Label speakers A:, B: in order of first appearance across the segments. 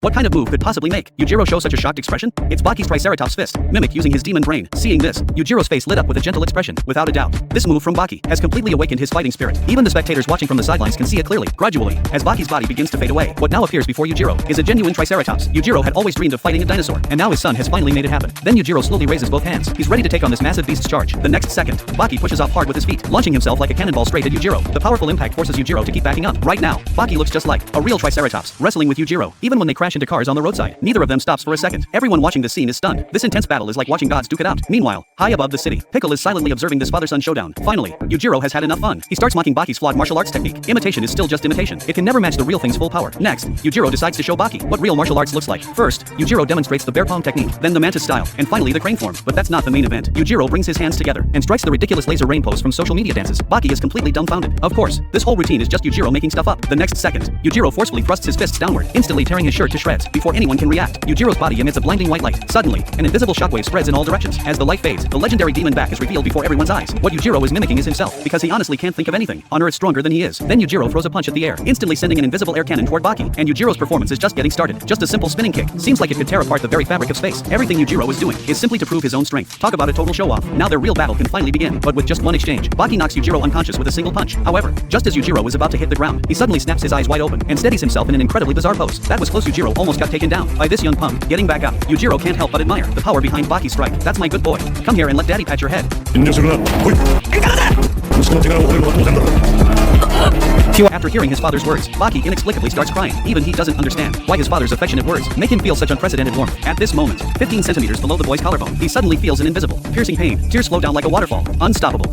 A: What kind of move could possibly make Yujiro show such a shocked expression? It's Baki's Triceratops fist, Mimic using his demon brain. Seeing this, Yujiro's face lit up with a gentle expression, without a doubt. This move from Baki has completely awakened his fighting spirit. Even the spectators watching from the sidelines can see it clearly. Gradually, as Baki's body begins to fade away, what now appears before Yujiro is a genuine Triceratops. Yujiro had always dreamed of fighting a dinosaur, and now his son has finally made it happen. Then Yujiro slowly raises both hands. He's ready to take on this massive beast's charge. The next second, Baki pushes off hard with his feet, launching himself like a cannonball straight at Yujiro. The powerful impact forces Yujiro to keep backing up. Right now, Baki looks just like a real Triceratops, wrestling with Yujiro. Even when they crash into cars on the roadside, neither of them stops for a second. Everyone watching this scene is stunned. This intense battle is like watching gods duke it out. Meanwhile, high above the city, Pickle is silently observing this father-son showdown. Finally, Yujiro has had enough fun. He starts mocking Baki's flawed martial arts technique. Imitation is still just imitation. It can never match the real thing's full power. Next, Yujiro decides to show Baki what real martial arts looks like. First, Yujiro demonstrates the bear palm technique, then the mantis style, and finally the crane form. But that's not the main event. Yujiro brings his hands together and strikes the ridiculous laser rain pose from social media dances. Baki is completely dumbfounded. Of course, this whole routine is just Yujiro making stuff up. The next second, Yujiro forcefully thrusts his fists downward, instantly tearing his shirt to shreds. Before anyone can react, Yujiro's body emits a blinding white light. Suddenly, an invisible shockwave spreads in all directions. As the light fades, the legendary demon back is revealed before everyone's eyes. What Yujiro is mimicking is himself, because he honestly can't think of anything on Earth stronger than he is. Then Yujiro throws a punch at the air, instantly sending an invisible air cannon toward Baki. And Yujiro's performance is just getting started. Just a simple spinning kick seems like it could tear apart the very fabric of space. Everything Yujiro is doing is simply to prove his own strength. Talk about a total show-off. Now their real battle can finally begin, but with just one exchange. Baki knocks Yujiro unconscious with a single punch. However, just as Yujiro was about to hit the ground, he suddenly snaps his eyes wide open and steadies himself in an incredibly bizarre pose. That was close. Yujiro almost got taken down by this young punk. Getting back up, Yujiro can't help but admire the power behind Baki's strike. That's my good boy. Come here and let daddy pat your head. After hearing his father's words, Baki inexplicably starts crying. Even he doesn't understand why his father's affectionate words make him feel such unprecedented warmth. At this moment, 15 centimeters below the boy's collarbone, he suddenly feels an invisible, piercing pain. Tears flow down like a waterfall. Unstoppable.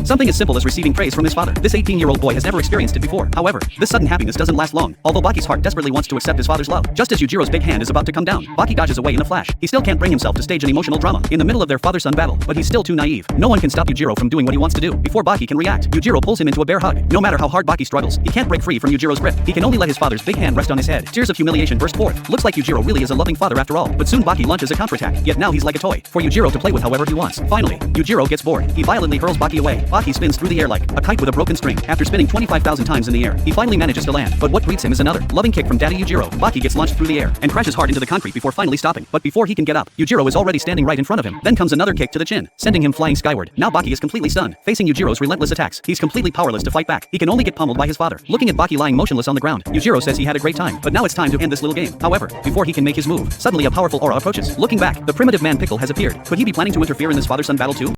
A: Something as simple as receiving praise from his father. This 18-year-old boy has never experienced it before. However, this sudden happiness doesn't last long. Although Baki's heart desperately wants to accept his father's love, just as Yujiro's big hand is about to come down, Baki dodges away in a flash. He still can't bring himself to stage an emotional drama in the middle of their father-son battle, but he's still too naive. No one can stop Yujiro from doing what he wants to do. Before Baki can react, Yujiro pulls him into a bear hug. No matter how hard Baki struggles, he can't break free from Yujiro's grip. He can only let his father's big hand rest on his head. Tears of humiliation burst forth. Looks like Yujiro really is a loving father after all. But soon Baki launches a counterattack. Yet now he's like a toy for Yujiro to play with however he wants. Finally, Yujiro gets bored. He violently hurls Baki away. Baki spins through the air like a kite with a broken string. After spinning 25,000 times in the air, he finally manages to land. But what greets him is another loving kick from Daddy Yujiro. Baki gets launched through the air and crashes hard into the concrete before finally stopping. But before he can get up, Yujiro is already standing right in front of him. Then comes another kick to the chin, sending him flying skyward. Now Baki is completely stunned, facing Yujiro's relentless attacks. He's completely powerless to fight back. He can only get pummeled by his father. Looking at Baki lying motionless on the ground, Yujiro says he had a great time, but now it's time to end this little game. However, before he can make his move, suddenly a powerful aura approaches. Looking back, the primitive man Pickle has appeared. Could he be planning to interfere in this father-son battle too?